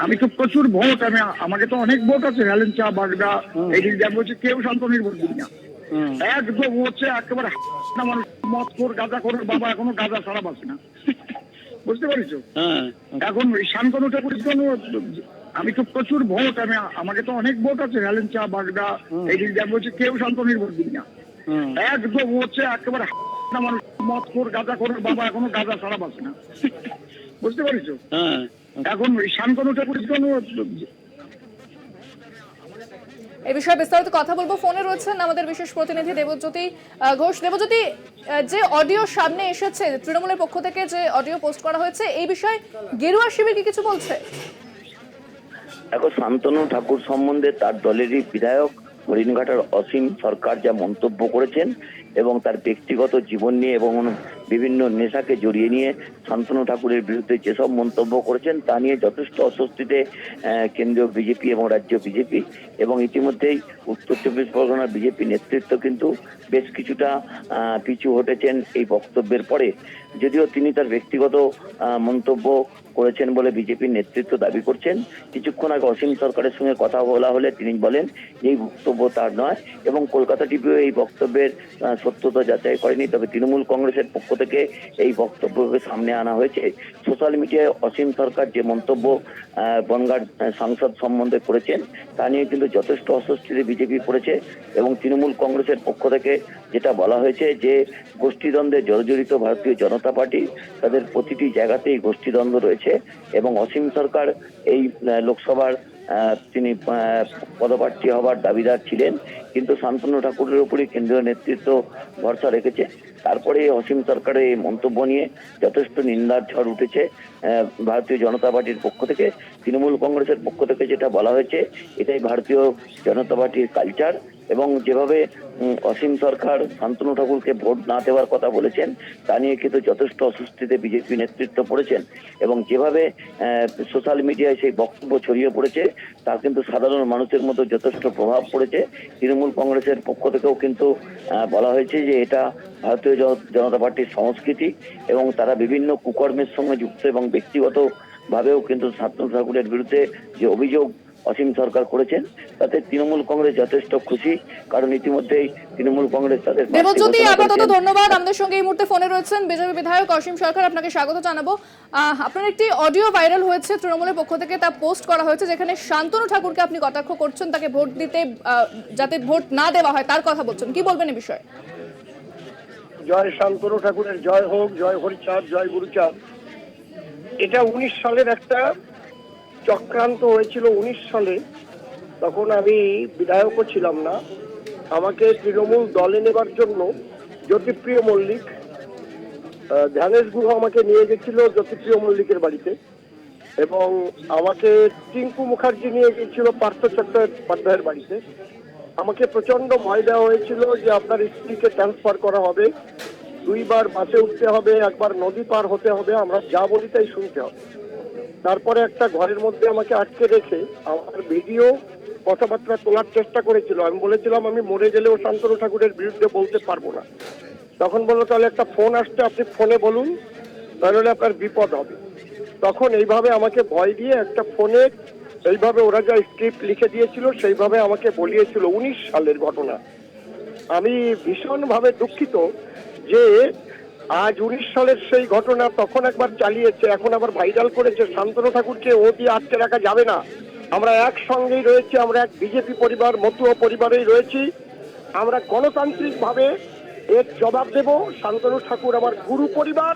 আমি তো প্রচুর ভোট, আমাকে তো অনেক ভোট আছে, হেলেঞ্চা বাগদা এই দিক বলছে, কেউ শান্তনুর ভোট দিই না। একদম হচ্ছে একেবারে মানুষ মত কর গাঁজা করার বাবা, এখনো গাঁজা ছাড়া বাসে না, বুঝতে পারছো? এখন শান্তনু ঠাকুরের জন্য আমি তো প্রচুর ভোট, আমাকে তো অনেক ভোট আছে, হেলেঞ্চা বাগদা এই দিক বলছে, কেউ শান্তনুর ভোট দিই না। একদম হচ্ছে একেবারে মানুষ মত কর গাঁজা করার বাবা, এখনো গাঁজা ছাড়া বাসে না, বুঝতে পারছো? এখন শান্তনু ঠাকুরের জন্য এই বিষয়ে বিস্তারিত কথা বলবো। ফোনে রয়েছেন আমাদের বিশেষ প্রতিনিধি দেবজ্যোতি ঘোষ। দেবজ্যোতি, যে অডিও সামনে এসেছে তৃণমূলের পক্ষ থেকে, যে অডিও পোস্ট করা হয়েছে, এই বিষয়ে গেরুয়া শিবির কি কিছু বলছে? এখন শান্তনু ঠাকুর সম্বন্ধে তার দলেরই বিধায়ক হরিণঘাটার অসীম সরকার যা মন্তব্য করেছেন এবং তার ব্যক্তিগত জীবন নিয়ে এবং বিভিন্ন নেশাকে জড়িয়ে নিয়ে শান্তনু ঠাকুরের বিরুদ্ধে যেসব মন্তব্য করেছেন তা নিয়ে যথেষ্ট অস্বস্তিতে কেন্দ্রীয় বিজেপি এবং রাজ্য বিজেপি, এবং ইতিমধ্যেই উত্তর চব্বিশ পরগনার বিজেপি নেতৃত্ব কিন্তু বেশ কিছুটা পিছু হটেছেন এই বক্তব্যের পরে। যদিও তিনি তার ব্যক্তিগত মন্তব্য করেছেন বলে বিজেপির নেতৃত্ব দাবি করছেন। কিছুক্ষণ আগে অসীম সরকারের সঙ্গে কথা বলা হলে তিনি বলেন এই বক্তব্য তার নয়, এবং কলকাতা টিভিও এই বক্তব্যের সত্যতা যাচাই করেনি। তবে তৃণমূল কংগ্রেসের পক্ষ থেকে এই বক্তব্যকে সামনে আনা হয়েছে। সোশ্যাল মিডিয়ায় অসীম সরকার যে মন্তব্য বনগাঁর সাংসদ সম্বন্ধে করেছেন তা নিয়ে কিন্তু যথেষ্ট অস্বস্তিতে বিজেপি পড়েছে, এবং তৃণমূল কংগ্রেসের পক্ষ থেকে যেটা বলা হয়েছে যে গোষ্ঠীদ্বন্দ্বে জর্জরিত ভারতীয় জনতা পার্টি, তাদের প্রতিটি জায়গাতেই গোষ্ঠীদ্বন্দ্ব রয়েছে, এবং অসীম সরকার এই লোকসভার তিনি পদপ্রার্থী হবার দাবিদার ছিলেন, কিন্তু শান্তনু ঠাকুরের উপরই কেন্দ্রীয় নেতৃত্ব ভরসা রেখেছে। তারপরে অসীম সরকারের এই মন্তব্য নিয়ে যথেষ্ট নিন্দার ঝড় উঠেছে ভারতীয় জনতা পার্টির পক্ষ থেকে। তৃণমূল কংগ্রেসের পক্ষ থেকে যেটা বলা হয়েছে, এটাই ভারতীয় জনতা পার্টির কালচার, এবং যেভাবে অসীম সরকার শান্তনু ঠাকুরকে ভোট না দেওয়ার কথা বলেছেন, তা নিয়ে কিন্তু যথেষ্ট অস্বস্তিতে বিজেপি নেতৃত্ব পড়েছেন এবং যেভাবে সোশ্যাল মিডিয়ায় সেই বক্তব্য ছড়িয়ে পড়েছে তা কিন্তু সাধারণ মানুষের মধ্যে যথেষ্ট প্রভাব পড়েছে। তৃণমূল কংগ্রেসের পক্ষ থেকেও কিন্তু বলা হয়েছে যে এটা ভারতীয় জনতা পার্টির সংস্কৃতি এবং তারা বিভিন্ন কুকর্মের সঙ্গে যুক্ত এবং ব্যক্তিগত ভাবেও কিন্তু শান্তনু ঠাকুরের বিরুদ্ধে যে অভিযোগ অসীম সরকার করেছেন তাতে তৃণমূল কংগ্রেস যথেষ্ট খুশি, কারণ ইতিমধ্যেই তৃণমূল কংগ্রেস তাদের দেবজ্যোতি, আপাতত ধন্যবাদ। আমাদের সঙ্গে এই মুহূর্তে ফোনে রয়েছেন বিজেপি বিধায়ক অসীম সরকার, আপনাকে স্বাগত জানাবো। আপনার একটি অডিও ভাইরাল হয়েছে তৃণমূলের পক্ষ থেকে, তা পোস্ট করা হয়েছে যেখানে শান্তনু ঠাকুরকে আপনি কটাক্ষ করছেন, তাকে ভোট দিতে যাতে ভোট না দেওয়া হয় তার কথা বলছেন, কি বলবেন এই বিষয়ে? জয় শান্তনু ঠাকুরের জয় হোক, জয় হরিচাঁদ, জয় গুরুচাঁদ। এটা 19 সালের একটা চক্রান্ত হয়েছিল। 19 সালে তখন আমি বিধায়কও ছিলাম না, আমাকে তৃণমূল দলে নেবার জন্য জ্যোতিপ্রিয় মল্লিক, ধ্যানেশ গুহ আমাকে নিয়ে গেছিল জ্যোতিপ্রিয় মল্লিকের বাড়িতে, এবং আমাকে টিঙ্কু মুখার্জি নিয়ে গেছিল পার্থ চট্টোপাধ্যায়ের বাড়িতে। আমাকে প্রচন্ড ভয় দেওয়া হয়েছিল যে আপনার স্ত্রীকে ট্রান্সফার করা হবে, 2 বার বাসে উঠতে হবে, 1 বার নদী পার হতে হবে, আমরা যা বলি তাই শুনতে হবে। তারপরে একটা ঘরের মধ্যে আমাকে আটকে রেখে আমার ভিডিও কথাবার্তা তোলার চেষ্টা করেছিল। আমি বলেছিলাম আমি মরে গেলেও শান্তনু ঠাকুরের বিরুদ্ধে বলতে পারবো না। তখন বললো তাহলে একটা ফোন আসছে, আপনি ফোনে বলুন, তাহলে আপনার বিপদ হবে। তখন এইভাবে আমাকে ভয় দিয়ে একটা ফোনে এইভাবে ওরা যা স্ক্রিপ্ট লিখে দিয়েছিল সেইভাবে আমাকে বলিয়েছিল। 19 সালের ঘটনা। আমি ভীষণভাবে দুঃখিত যে আজ 19 সালের সেই ঘটনা তখন একবার চালিয়েছে, এখন আবার ভাইরাল করেছে। শান্তনু ঠাকুরকে ও দিয়ে আটকে রাখা যাবে না। আমরা একসঙ্গেই রয়েছি, আমরা এক বিজেপি পরিবার, মতুয়া পরিবারেই রয়েছি। আমরা গণতান্ত্রিকভাবে এর জবাব দেব। শান্তনু ঠাকুর আমার গুরু পরিবার,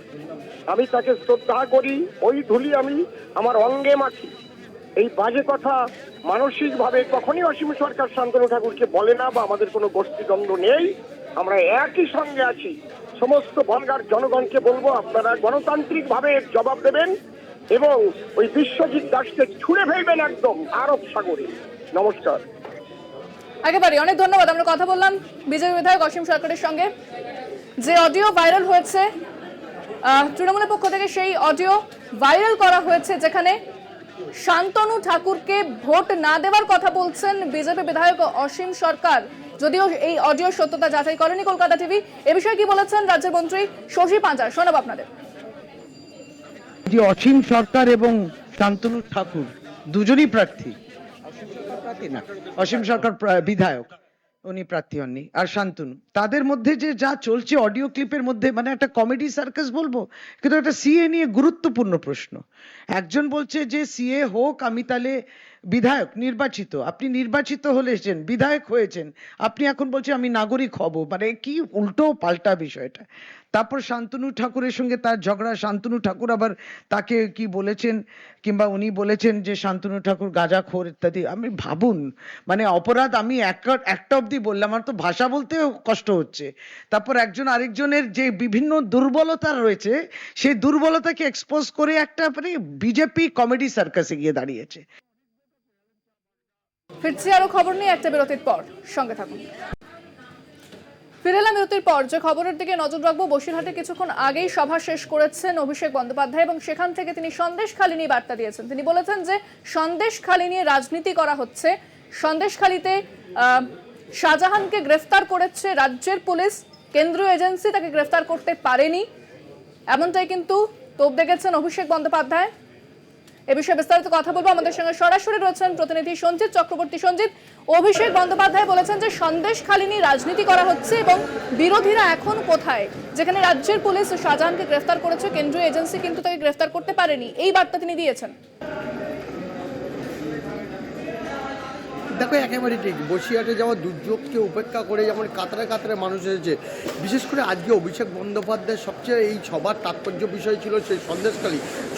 আমি তাকে শ্রদ্ধা করি, ওই ধুলি আমি আমার অঙ্গে মাখি। এই বাজে কথা মানসিকভাবে কখনই অসীম সরকার শান্তনু ঠাকুরকে বলে না, বা আমাদের কোনো গোষ্ঠীদ্বন্দ্ব নেই, আমরা একই সঙ্গে আছি। সমস্ত বনগাঁর জনগণকে বলবো আপনারা গণতান্ত্রিকভাবে এর জবাব দেবেন এবং ওই বিশ্বজিৎ দাসকে ছুঁড়ে ফেলবেন একদম আরব সাগরে। নমস্কার। একেবারে অনেক ধন্যবাদ। আমরা কথা বললাম বিজেপি বিধায়ক অসীম সরকারের সঙ্গে। যে অডিও ভাইরাল হয়েছে তৃণমূলের পক্ষ থেকে, সেই অডিও ভাইরাল করা হয়েছে যেখানে শান্তনু ঠাকুরকে ভোট না দেওয়ার কথা বলছেন বিজেপি বিধায়ক অসীম সরকার। যদিও এই অডিও সত্যতা যাচাই করেনি কলকাতা টিভি। এ বিষয়ে কি বলেছেন রাজ্যের মন্ত্রী শশী পাঁজা, শোনাব আপনাদের। যে অসীম সরকার এবং শান্তনু ঠাকুর দুজনই প্রার্থী, অসীম সরকার বিধায়ক, উনি প্রার্থী হননি, আর শান্তনু, তাদের মধ্যে যে যা চলছে অডিও ক্লিপের মধ্যে, মানে একটা কমেডি সার্কাস বলবো, কিন্তু একটা সিএ নিয়ে গুরুত্বপূর্ণ প্রশ্ন। একজন বলছে যে সিএ হোক, আমি তাহলে বিধায়ক নির্বাচিত, আপনি নির্বাচিত হলেছেন, বিধায়ক হয়েছেন, আপনি এখন বলছেন আমি নাগরিক হব, মানে কি উল্টো পাল্টা বিষয়টা। তারপর শান্তনু ঠাকুরের সঙ্গে তার ঝগড়া, শান্তনু ঠাকুর আবার তাকে কি বলেছেন, কিংবা উনি বলেছেন যে শান্তনু ঠাকুর গাঁজাখোর ইত্যাদি। আমি ভাবুন, মানে অপরাধ আমি একটা অবধি বললাম, আমার তো ভাষা বলতেও কষ্ট হচ্ছে। তারপর একজন আরেকজনের যে বিভিন্ন দুর্বলতা রয়েছে, সেই দুর্বলতাকে এক্সপোজ করে একটা মানে বিজেপি কমেডি সার্কাসে গিয়ে দাঁড়িয়েছে। ফিরছি আরো খবর নিয়ে একটা বিরতির পর, সঙ্গে থাকুন। ফিরে এলাম বিরতির পর। যে খবরের দিকে নজর রাখবো, বসিরহাটে কিছুক্ষণ আগেই সভা শেষ করেছেন অভিষেক বন্দ্যোপাধ্যায় এবং সেখান থেকে তিনি সন্দেশখালী নিয়ে বার্তা দিয়েছেন। তিনি বলেছেন যে সন্দেশখালী নিয়ে রাজনীতি করা হচ্ছে। সন্দেশখালীতে শাহজাহানকে গ্রেফতার করেছে রাজ্যের পুলিশ, কেন্দ্রীয় এজেন্সি তাকে গ্রেফতার করতে পারেনি, এমনটাই কিন্তু তোপ দেখেছেন অভিষেক বন্দ্যোপাধ্যায়। এ বিষয়ে বিস্তারিত কথা বলবো, আমাদের সঙ্গে সরাসরি রয়েছেন প্রতিনিধি সঞ্জিত চক্রবর্তী। সঞ্জিত, অভিষেক বন্দ্যোপাধ্যায় বলেছেন যে সন্দেশখালী নিয়ে রাজনীতি করা হচ্ছে এবং বিরোধীরা এখন কোথায়, যেখানে রাজ্যের পুলিশ শাহজাহানকে গ্রেফতার করেছে, কেন্দ্রীয় এজেন্সি কিন্তু তাকে গ্রেফতার করতে পারেনি, এই বার্তা তিনি দিয়েছেন। দেখো, একেবারে ঠিক। বসিরহাটে যাওয়া দুর্যোগকে উপেক্ষা করে যেমন কাতারে কাতারে মানুষ এসেছে, বিশেষ করে আজকে অভিষেক বন্দ্যোপাধ্যায়ের সবচেয়ে এই সবার তাৎপর্য বিষয় ছিল সেই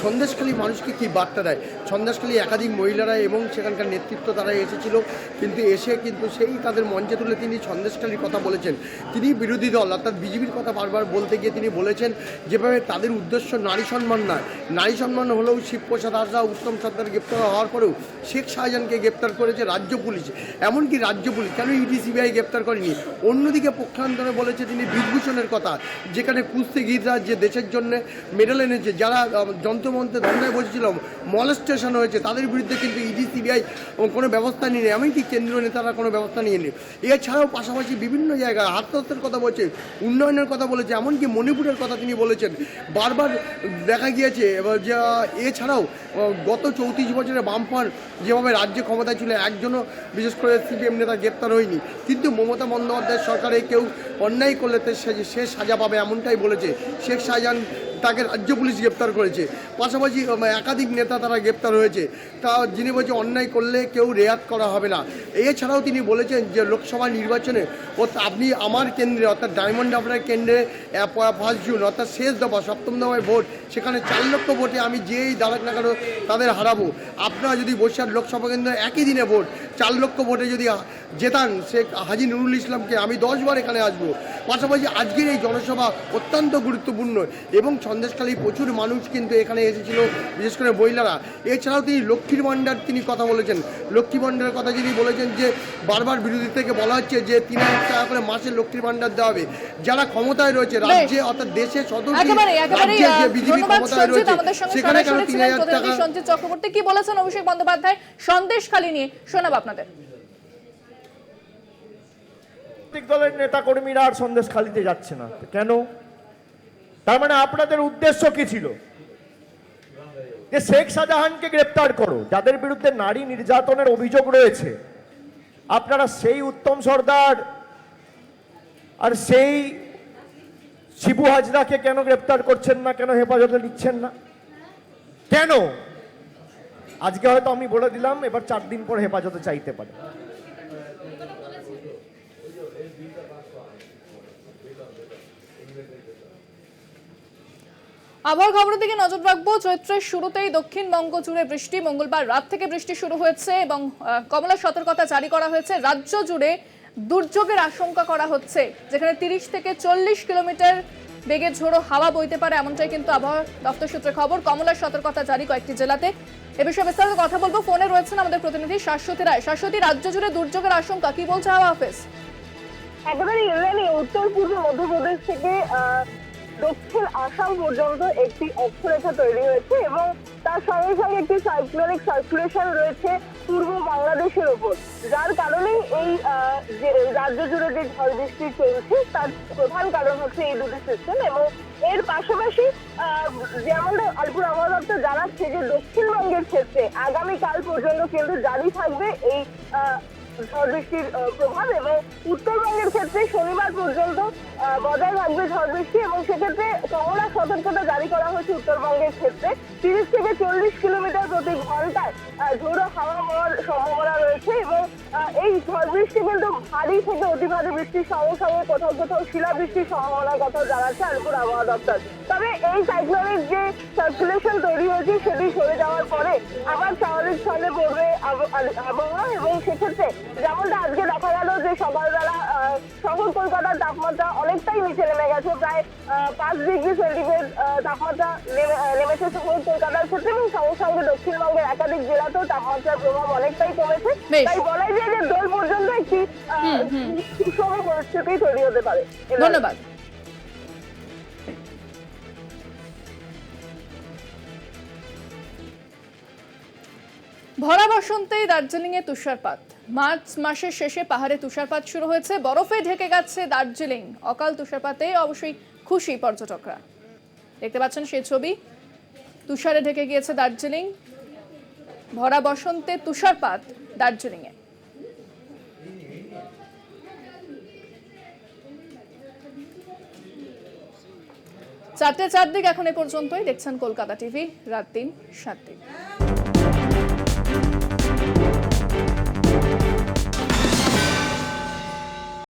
সন্দেশখালী মানুষকে কী বার্তা দেয়। সন্দেশখালী একাধিক মহিলারা এবং সেখানকার নেতৃত্ব তারা এসেছিল, কিন্তু এসে সেই তাদের মঞ্চে তুলে তিনি সন্দেশখালীর কথা বলেছেন। তিনি বিরোধী দল অর্থাৎ বিজেপির কথা বারবার বলতে গিয়ে তিনি বলেছেন যেভাবে তাদের উদ্দেশ্য নারী সম্মান নয়, নারী সম্মান হলেও শিবপ্রসাদ হাজরা, উত্তম সর্দার গ্রেপ্তার হওয়ার পরেও শেখ শাহজাহানকে গ্রেপ্তার করেছে রাজ্য পুলিশ, এমনকি রাজ্য পুলিশ কেন ইডি সিবিআই গ্রেপ্তার করেনি? অন্যদিকে পক্ষান্তরে বলেছে তিনি বিভূষণের কথা, যেখানে কুস্তি গীতরাজ যে দেশের জন্য মেডেল এনেছে, যারা যন্ত্রমন্ত্রে ধর্নায় বসেছিল, মলেস্টেশন হয়েছে, তাদের বিরুদ্ধে কিন্তু ইডি সিবিআই কোনো ব্যবস্থা নিয়ে নেই, এমনকি কেন্দ্রীয় নেতারা কোনো ব্যবস্থা নিয়ে নেই। এছাড়াও পাশাপাশি বিভিন্ন জায়গায় হাতহস্তের কথা বলছে, উন্নয়নের কথা বলেছে, এমনকি মণিপুরের কথা তিনি বলেছেন। বারবার দেখা গিয়েছে যে এছাড়াও গত 34 বছরে বামফ্রন্ট যেভাবে রাজ্যে ক্ষমতায় ছিল, একজনও বিশেষ করে সিপিএম নেতা গ্রেপ্তার হয়নি, কিন্তু মমতা বন্দ্যোপাধ্যায়ের সরকারে কেউ অন্যায় করলে সে সাজা পাবে এমনটাই বলেছে। শেখ শাহজাহান তাকে রাজ্য পুলিশ গ্রেপ্তার করেছে, পাশাপাশি একাধিক নেতা তারা গ্রেপ্তার হয়েছে। তা যিনি বলছে অন্যায় করলে কেউ রেয়াত করা হবে না। এছাড়াও তিনি বলেছেন যে লোকসভা নির্বাচনে আপনি আমার কেন্দ্রে অর্থাৎ ডায়মন্ড হারবারের কেন্দ্রে 1 জুন অর্থাৎ শেষ দফা 7ম দফায় ভোট, সেখানে 4 লক্ষ ভোটে আমি যেই দাঁড়াক না কেন তাদের হারাবো। আপনারা যদি বসিরহাট লোকসভা কেন্দ্রে একই দিনে ভোট 4 লক্ষ ভোটে যদি জেতান শেখ হাজি নুরুল ইসলামকে, আমি 10 বার এখানে আসবো। পাশাপাশি আজকের এই জনসভা অত্যন্ত গুরুত্বপূর্ণ এবং সন্দেশখালী প্রচুর মানুষ কিন্তু এখানে এসেছিল, বিশেষ করে মহিলারা। এছাড়াও তিনি লক্ষ্মীর ভাণ্ডার তিনি কথা বলেছেন, লক্ষ্মী ভাণ্ডারের কথা যিনি বলেছেন যে বারবার বিরোধী থেকে বলা হচ্ছে যে 3000 টাকা করে মাসে লক্ষ্মীর ভাণ্ডার দেওয়া হবে। যারা ক্ষমতায় রয়েছে রাজ্যে অর্থাৎ দেশে বিজেপি ক্ষমতায় রয়েছে, সেখানে কেন 3000 টাকা? সঞ্জিত চক্রবর্তী কি বলেছেন অভিষেক বন্দ্যোপাধ্যায় সন্দেশখালী নিয়ে, শোনাব আপনাদের। দলের নেতা কর্মীরা আর সন্দেশখালীতে যাচ্ছে না কেন? তার মানে আপনাদের উদ্দেশ্য কি ছিল? যে শেখ শাহজাহানকে গ্রেপ্তার করো, যাদের বিরুদ্ধে নারী নির্যাতনের অভিযোগ রয়েছে। আপনারা সেই উত্তম সর্দার আর সেই শিবু হাজরাকে কেন গ্রেপ্তার করছেন না, কেন হেফাজতে নিচ্ছেন না কেন? আজকে হয়তো আমি বলে দিলাম, এবার 4 দিন পর হেফাজতে চাইতে পারে। আবহাওয়া খবরের দিকে নজর রাখবো। চৈত্রের শুরুতেই দক্ষিণবঙ্গ জুড়ে বৃষ্টি, মঙ্গলবার রাত থেকে বৃষ্টি শুরু হয়েছে এবং কমলা সতর্কতা জারি করা হয়েছে। রাজ্য জুড়ে দুর্যোগের আশঙ্কা করা হচ্ছে, যেখানে 30 থেকে 40 কিলোমিটার বেগে ঝোড়ো হাওয়া বইতে পারে, এমনটাই কিন্তু আবহাওয়া দপ্তর সূত্রে খবর। কমলা সতর্কতা জারি কয়েকটি জেলাতে। এ বিষয়ে বিস্তারিত কথা বলবো। ফোনে রয়েছেন আমাদের প্রতিনিধি শাশ্বতী রায়। শাশ্বতী, রাজ্য জুড়ে দুর্যোগের আশঙ্কা, কি বলছে হাওয়া অফিস? একেবারে উত্তর পূর্ব মধ্যপ্রদেশ থেকে দক্ষিণ আসাম পর্যন্ত একটি অক্ষরেখা তৈরি হয়েছে এবং তার সঙ্গে সঙ্গে একটি সাইক্লোনিক সার্কুলেশন রয়েছে পূর্ব বাংলাদেশের উপর, যার কারণেই এই রাজ্য জুড়ে যে ঝড় বৃষ্টি চলছে তার প্রধান কারণ হচ্ছে এই দুটি সিস্টেম। এবং এর পাশাপাশি যেমনটা আলিপুর আবহাওয়া দপ্তর জানাচ্ছে যে দক্ষিণবঙ্গের ক্ষেত্রে আগামীকাল পর্যন্ত কিন্তু জারি থাকবে এই ঝড় বৃষ্টির প্রভাব এবং উত্তরবঙ্গের ক্ষেত্রে শনিবার পর্যন্ত বজায় থাকবে ঝড় বৃষ্টি এবং সেক্ষেত্রে কমলা সতর্কতা জারি করা হয়েছে উত্তরবঙ্গের ক্ষেত্রে। 30 থেকে 40 কিলোমিটার প্রতি ঘন্টায় ঝোড়ো হাওয়া হওয়ার সম্ভাবনা রয়েছে এবং এই ঝড় বৃষ্টি কিন্তু ভারী থেকে অতি ভারী বৃষ্টির সঙ্গে সঙ্গে কোথাও কোথাও শিলাবৃষ্টির সম্ভাবনার কথা জানাচ্ছে আলিপুর আবহাওয়া দপ্তর। তবে এই সাইক্লোনিক যে সার্কুলেশন তৈরি হয়েছে সেটি সরে যাওয়ার পরে আবার স্বাভাবিক ছন্দে পড়বে আবহাওয়া এবং সেক্ষেত্রে যেমনটা আজকে দেখা গেল যে সকালবেলা শহর কলকাতার তাপমাত্রা অনেকটাই নিচে নেমে গেছে, প্রায় 5 ডিগ্রি সেন্টিগ্রেড তাপমাত্রা নেমেছে শহর কলকাতার ক্ষেত্রে এবং সঙ্গে সঙ্গে দক্ষিণবঙ্গের একাধিক জেলাতেও তাপমাত্রার প্রভাব অনেকটাই কমেছে। তাই বলাই যায় যে দোল পর্যন্ত একটি সুষম পরিস্থিতি তৈরি হতে পারে। ধন্যবাদ। ভরা বসন্তেই দার্জিলিং এ তুষারপাত। মার্চ মাসের শেষে পাহাড়ে তুষারপাত শুরু হয়েছে, বরফে ঢেকে গেছে দার্জিলিং। অকাল তুষারপাতে অবশ্যই খুশি পর্যটকরা। দেখতে পাচ্ছেন সেই ছবি, তুষারে ঢেকে গিয়েছে দার্জিলিং। ভরা বসন্তে তুষারপাত দার্জিলিং এ। 4টে 4 দিক এখন এ পর্যন্তই। দেখছেন কলকাতা টিভি, রাত 3 7 দিন।